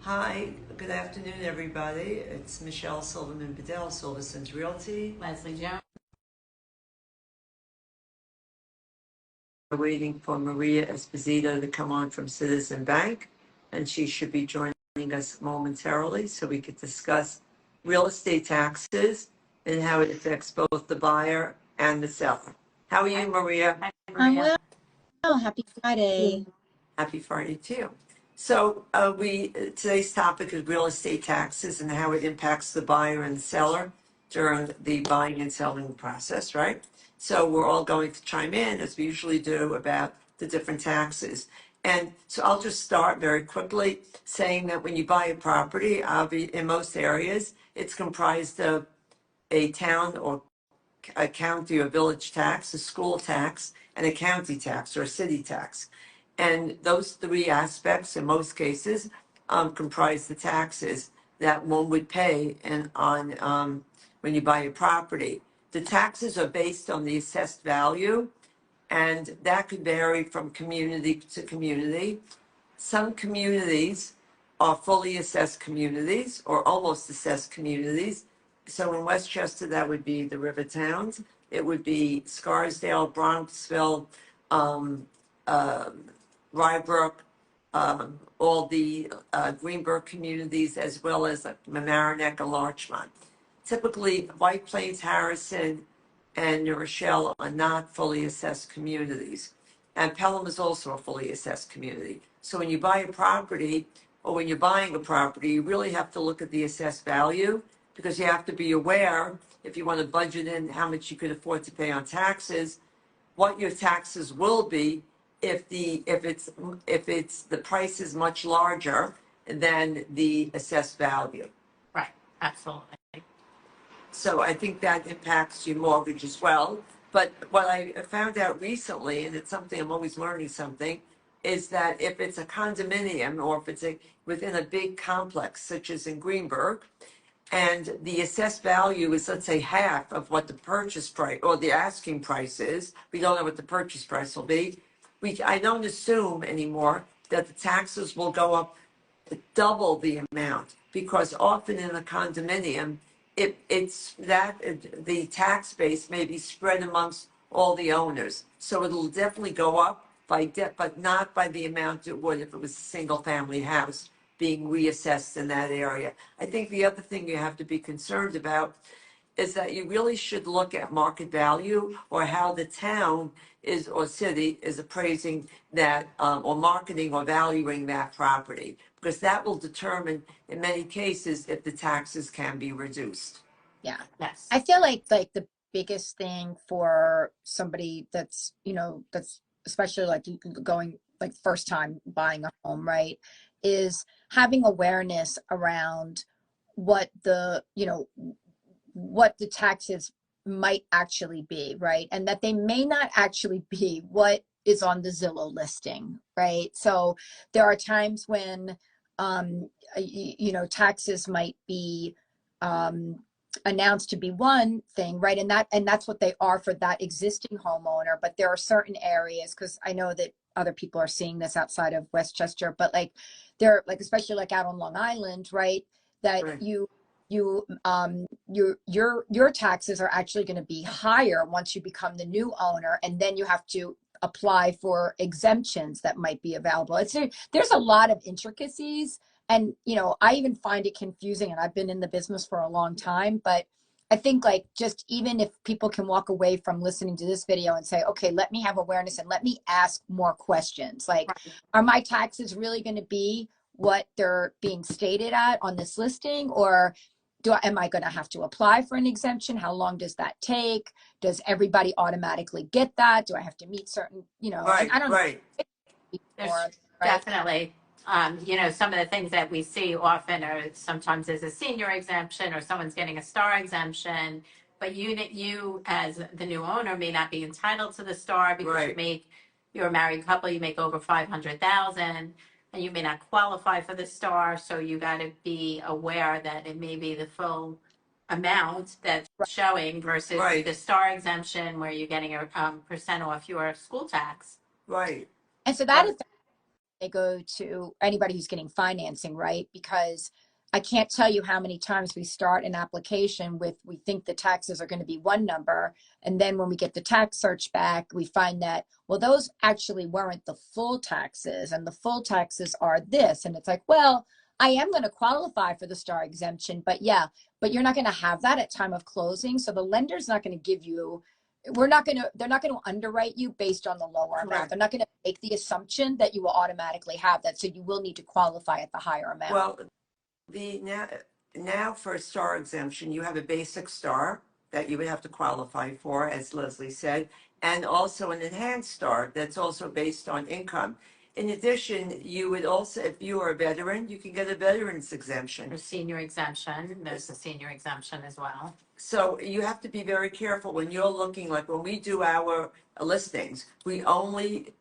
Hi, good afternoon, everybody. It's Michelle Silverman Bedell, Silverson's Realty. Leslie Jones. We're waiting for Maria Esposito to come on from Citizen Bank, and she should be joining us momentarily so we could discuss real estate taxes and how it affects both the buyer and the seller. How are you, Maria? Hi, I'm Maria. well. Happy Friday. Happy Friday to you. So today's topic is real estate taxes and how it impacts the buyer and the seller during the buying and selling process, right? So we're all going to chime in as we usually do about the different taxes. And so I'll just start very quickly saying that when you buy a property, in most areas, it's comprised of a town or a county or village tax, a school tax, and a county tax or a city tax. And those three aspects, in most cases, comprise the taxes that one would pay when you buy a property. The taxes are based on the assessed value, and that could vary from community to community. Some communities are fully assessed communities or almost assessed communities. So in Westchester, that would be the river towns. It would be Scarsdale, Bronxville, um, uh, Rybrook, all the Greenberg communities, as well as Mamaroneck and Larchmont. Typically, White Plains, Harrison, and New Rochelle are not fully assessed communities. And Pelham is also a fully assessed community. So when you buy a property, or when you're buying a property, you really have to look at the assessed value, because you have to be aware, if you want to budget in how much you could afford to pay on taxes, what your taxes will be if the price is much larger than the assessed value. Right, absolutely. So I think that impacts your mortgage as well. But what I found out recently, and it's something I'm always learning something, is that if it's a condominium or if within a big complex, such as in Greenberg, and the assessed value is, let's say, half of what the purchase price or the asking price is, we don't know what the purchase price will be. I don't assume anymore that the taxes will go up double the amount, because often in a condominium, it's that the tax base may be spread amongst all the owners. So it'll definitely go up but not by the amount it would if it was a single family house being reassessed in that area. I think the other thing you have to be concerned about is that you really should look at market value, or how the town is or city is appraising that, or marketing or valuing that property, because that will determine in many cases if the taxes can be reduced. Yeah. Yes. I feel like the biggest thing for somebody that's, that's especially like going like first time buying a home, right, is having awareness around what what the taxes might actually be, right? And that they may not actually be what is on the Zillow listing, right? So there are times when taxes might be announced to be one thing, right? And that's what they are for that existing homeowner. But there are certain areas, because I know that other people are seeing this outside of Westchester, but like they're like, especially like out on Long Island, right? That Right. your taxes are actually going to be higher once you become the new owner, and then you have to apply for exemptions that might be available. There's a lot of intricacies, and I even find it confusing, and I've been in the business for a long time, but I think like just even if people can walk away from listening to this video and say, okay, let me have awareness and let me ask more questions. Like, are my taxes really going to be what they're being stated at on this listing, or am I going to have to apply for an exemption? How long does that take? Does everybody automatically get that? Do I have to meet certain, and Right, I don't know right. more, There's right? definitely, some of the things that we see often are sometimes there's a senior exemption or someone's getting a star exemption, but you as the new owner may not be entitled to the star because Right. you're a married couple, you make over 500,000 and you may not qualify for the star. So you got to be aware that it may be the full amount that's Right. showing versus Right. the star exemption where you're getting a percent off your school tax. Right. And so that Right. affects they go to anybody who's getting financing, right? Because I can't tell you how many times we start an application with, we think the taxes are going to be one number. And then when we get the tax search back, we find that, well, those actually weren't the full taxes, and the full taxes are this. And it's like, well, I am going to qualify for the star exemption, but yeah, but you're not going to have that at time of closing. So the lender's not going to give you, they're not going to underwrite you based on the lower amount. Correct. They're not going to make the assumption that you will automatically have that. So you will need to qualify at the higher amount. Well, now for a star exemption, you have a basic star that you would have to qualify for, as Leslie said, and also an enhanced star that's also based on income. In addition, you would also, if you are a veteran, you can get a veteran's exemption. There's senior exemption, there's a senior exemption as well. So you have to be very careful when you're looking, like when we do our listings, we only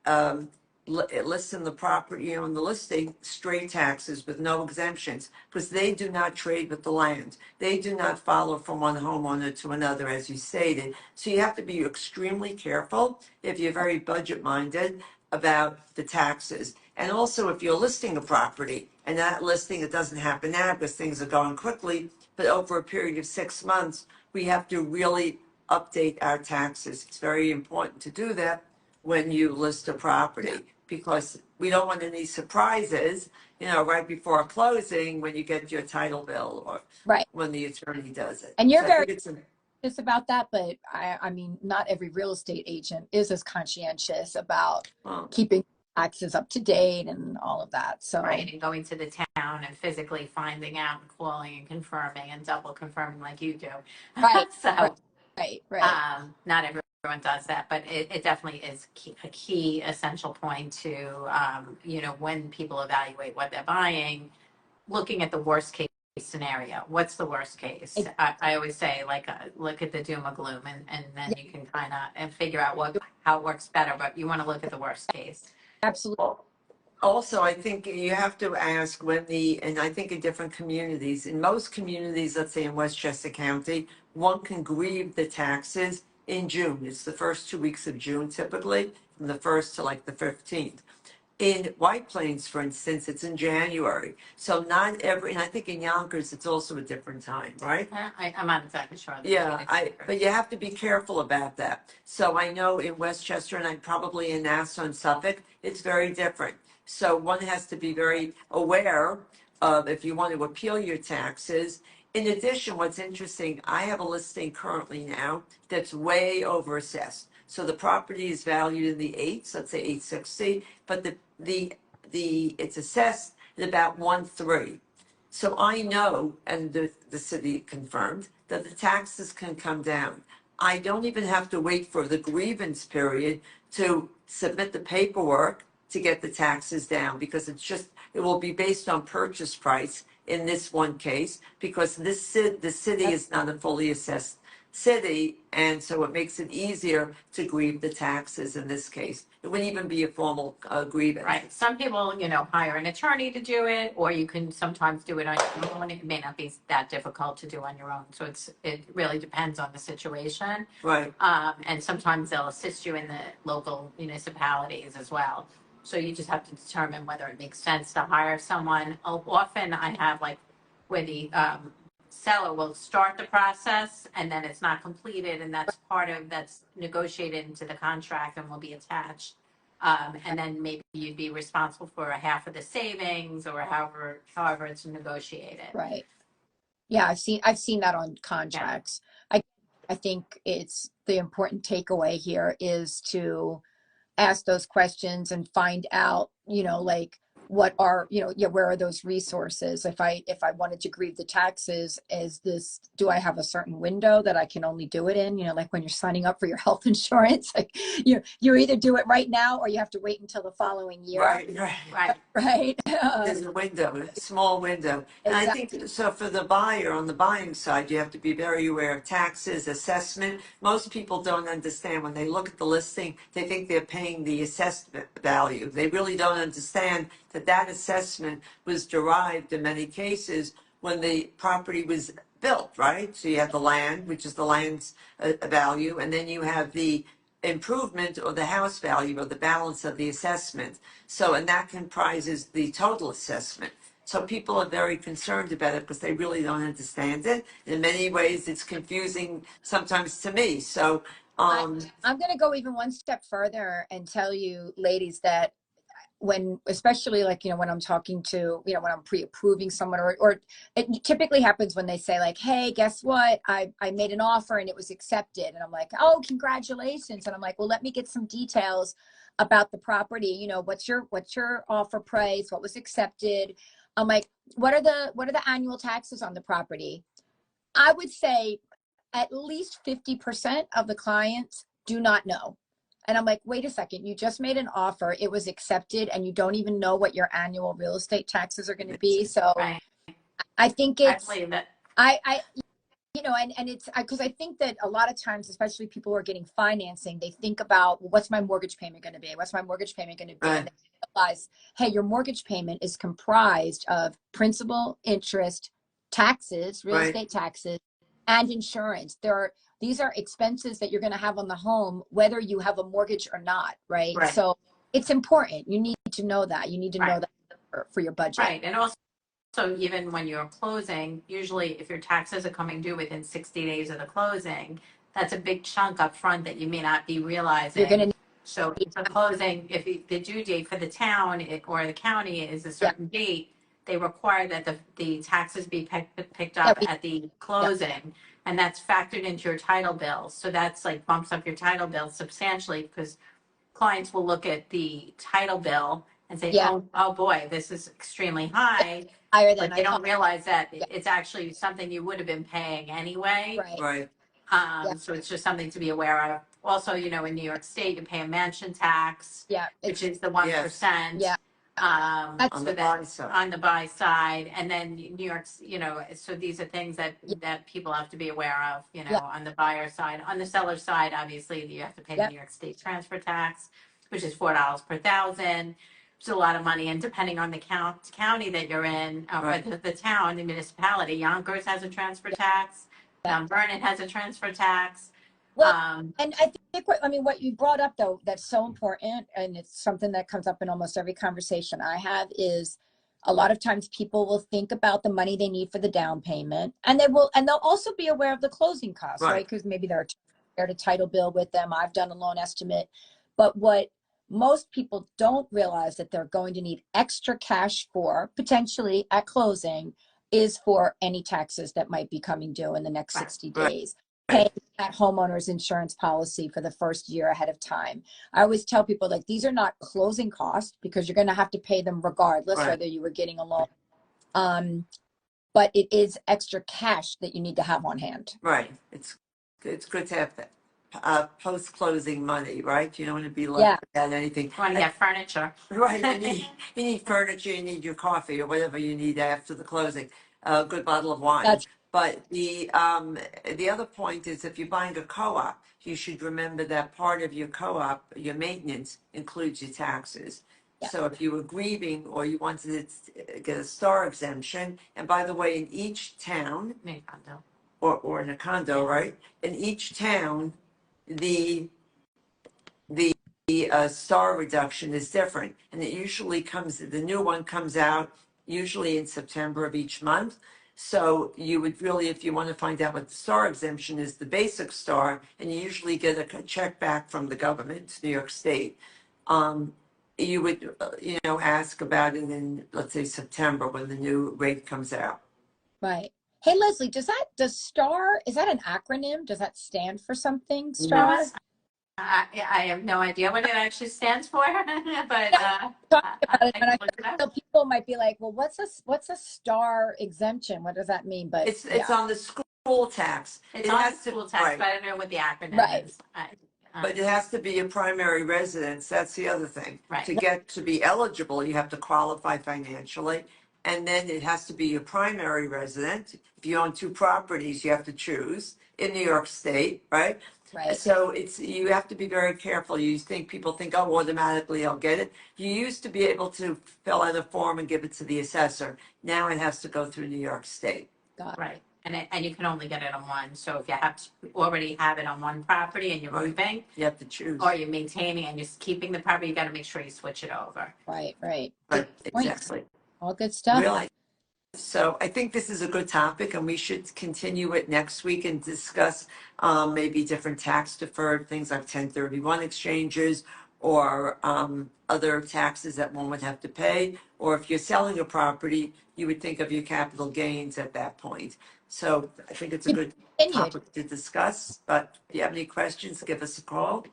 list in the property, on the listing, straight taxes with no exemptions, because they do not trade with the land. They do not follow from one homeowner to another, as you stated. So you have to be extremely careful if you're very budget minded about the taxes. And also if you're listing a property and that listing, it doesn't happen now because things are going quickly, but over a period of 6 months, we have to really update our taxes. It's very important to do that when you list a property, because we don't want any surprises, right before closing when you get your title bill or Right. when the attorney does it. And you're So I very think it's conscious about that, but I mean, not every real estate agent is as conscientious about well, keeping taxes up to date and all of that. So, Right, and going to the town and physically finding out and calling and confirming and double confirming like you do. Right, So, right. not everyone does that, but it definitely is a key essential point to, when people evaluate what they're buying, looking at the worst case scenario. What's the worst case? I always say, like, look at the doom or gloom, and then you can kind of figure out how it works better, but you want to look at the worst case. Absolutely. also, I think you have to ask and I think in different communities, in most communities, let's say in Westchester County, one can grieve the taxes in June. It's the first 2 weeks of June typically, from the 1st to like the 15th. In White Plains, for instance, it's in January. So not every, and I think in Yonkers, it's also a different time, right? I'm not exactly sure. Yeah, but you have to be careful about that. So I know in Westchester and I probably in Nassau and Suffolk, it's very different. So one has to be very aware of if you want to appeal your taxes. In addition, what's interesting, I have a listing currently now that's way over assessed. So the property is valued in the eights, let's say 860, but it's assessed at about 1.3. So I know, and the city confirmed, that the taxes can come down. I don't even have to wait for the grievance period to submit the paperwork to get the taxes down, because it will be based on purchase price in this one case, because the city is not a fully assessed city, and so it makes it easier to grieve the taxes in this case. It wouldn't even be a formal grievance. Right. Some people, hire an attorney to do it, or you can sometimes do it on your own. It may not be that difficult to do on your own. So it really depends on the situation. Right. And sometimes they'll assist you in the local municipalities as well. So you just have to determine whether it makes sense to hire someone. Often I have where the seller will start the process and then it's not completed, and that's negotiated into the contract and will be attached. And then maybe you'd be responsible for a half of the savings, or however it's negotiated. Right. Yeah, I've seen that on contracts. I think it's the important takeaway here is to ask those questions and find out, like what are, where are those resources? If I wanted to grieve the taxes, do I have a certain window that I can only do it in? Like when you're signing up for your health insurance, like you either do it right now or you have to wait until the following year. Right. There's a window, a small window. And Exactly. I think, so for the buyer, on the buying side, you have to be very aware of taxes, assessment. Most people don't understand when they look at the listing, they think they're paying the assessed value. They really don't understand that assessment was derived in many cases when the property was built, right? So you have the land, which is the land's value, and then you have the improvement or the house value or the balance of the assessment. So, and that comprises the total assessment. So people are very concerned about it because they really don't understand it. In many ways, it's confusing sometimes to me. So, I'm going to go even one step further and tell you, ladies, that when, especially like, when I'm talking to, when I'm pre-approving someone, or it typically happens when they say like, hey, guess what? I made an offer and it was accepted. And I'm like, oh, congratulations. And I'm like, well, let me get some details about the property. What's your offer price? What was accepted? I'm like, what are the annual taxes on the property? I would say at least 50% of the clients do not know. And I'm like, wait a second, you just made an offer, it was accepted, and you don't even know what your annual real estate taxes are going to be. So Right. I think I it's, believe it. and it's because I think that a lot of times, especially people who are getting financing, they think about, well, what's my mortgage payment going to be? What's my mortgage payment going to be? Right. And they realize, hey, your mortgage payment is comprised of principal, interest, taxes, real Right. estate taxes, and insurance. These are expenses that you're going to have on the home, whether you have a mortgage or not, right? Right. So it's important. You need to know that. You need to know that for your budget. Right. And also, even when you're closing, usually if your taxes are coming due within 60 days of the closing, that's a big chunk up front that you may not be realizing. You're going to So for closing, if the due date for the town or the county is a certain date, they require that the taxes be picked up at the closing, and that's factored into your title bill. So that's like bumps up your title bill substantially, because clients will look at the title bill and say, oh boy, this is extremely high. higher than But they I don't thought. realize that it's actually something you would have been paying anyway. Right. Right. So it's just something to be aware of. Also, in New York State, you pay a mansion tax, Yeah. which is the 1%. Yeah. On So the that buy side. on the buy side, and then New York's, so these are things that people have to be aware of, on the buyer side. On the seller side, obviously, you have to pay the New York State transfer tax, which is $4 per thousand. It's a lot of money, and depending on the county that you're in, Right. or the town, the municipality, Yonkers has a transfer tax. Vernon has a transfer tax. Well, and I think what you brought up though, that's so important, and it's something that comes up in almost every conversation I have, is a lot of times people will think about the money they need for the down payment, and they'll also be aware of the closing costs, right? Because maybe they're shared a title bill with them. I've done a loan estimate, but what most people don't realize that they're going to need extra cash for potentially at closing is for any taxes that might be coming due in the next 60 days. Paying that homeowner's insurance policy for the first year ahead of time. I always tell people, like, these are not closing costs because you're going to have to pay them regardless whether you were getting a loan. But it is extra cash that you need to have on hand. Right. It's good to have that post-closing money, right? You don't want to be left without anything. You want to get furniture. Right. You need furniture, you need your coffee or whatever you need after the closing. A good bottle of wine. But the other point is, if you're buying a co-op, you should remember that part of your co-op, your maintenance, includes your taxes. So if you were grieving or you wanted to get a star exemption, and by the way, in each town, or in a condo, right? In each town, the star reduction is different, and it usually the new one comes out usually in September of each month. So you would really, if you want to find out what the star exemption is, the basic star, and you usually get a check back from the government, New York State. You would, ask about it in, let's say, September when the new rate comes out. Right. Hey, Leslie, does STAR, is that an acronym? Does that stand for something, STAR? No, I have no idea what it actually stands for, but so people might be like, well, what's a STAR exemption? What does that mean? But it's on the school tax. It's on the school tax, but I don't know what the acronym is. But it has to be a primary residence. That's the other thing. Right. To be eligible, you have to qualify financially. And then it has to be your primary resident. If you own two properties, you have to choose in New York State, right? Right. So you have to be very careful. People think, oh, automatically I'll get it. You used to be able to fill out a form and give it to the assessor. Now it has to go through New York State. Got it. Right. And you can only get it on one. So if you have to already have it on one property and you're Right. moving, You have to choose. or you're maintaining and you're keeping the property, you got to make sure you switch it over. Right, right. Right, Good point. exactly. All good stuff. Really. So I think this is a good topic and we should continue it next week and discuss maybe different tax deferred things like 1031 exchanges or other taxes that one would have to pay. Or if you're selling a property, you would think of your capital gains at that point. So I think it's a good Continued. topic to discuss, but if you have any questions, give us a call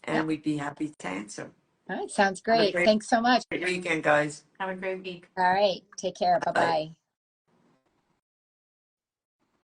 and Yep. we'd be happy to answer. All right, sounds Have a great. great- Thanks so much. Great weekend, guys. Have a great week. All right, take care. Bye-bye.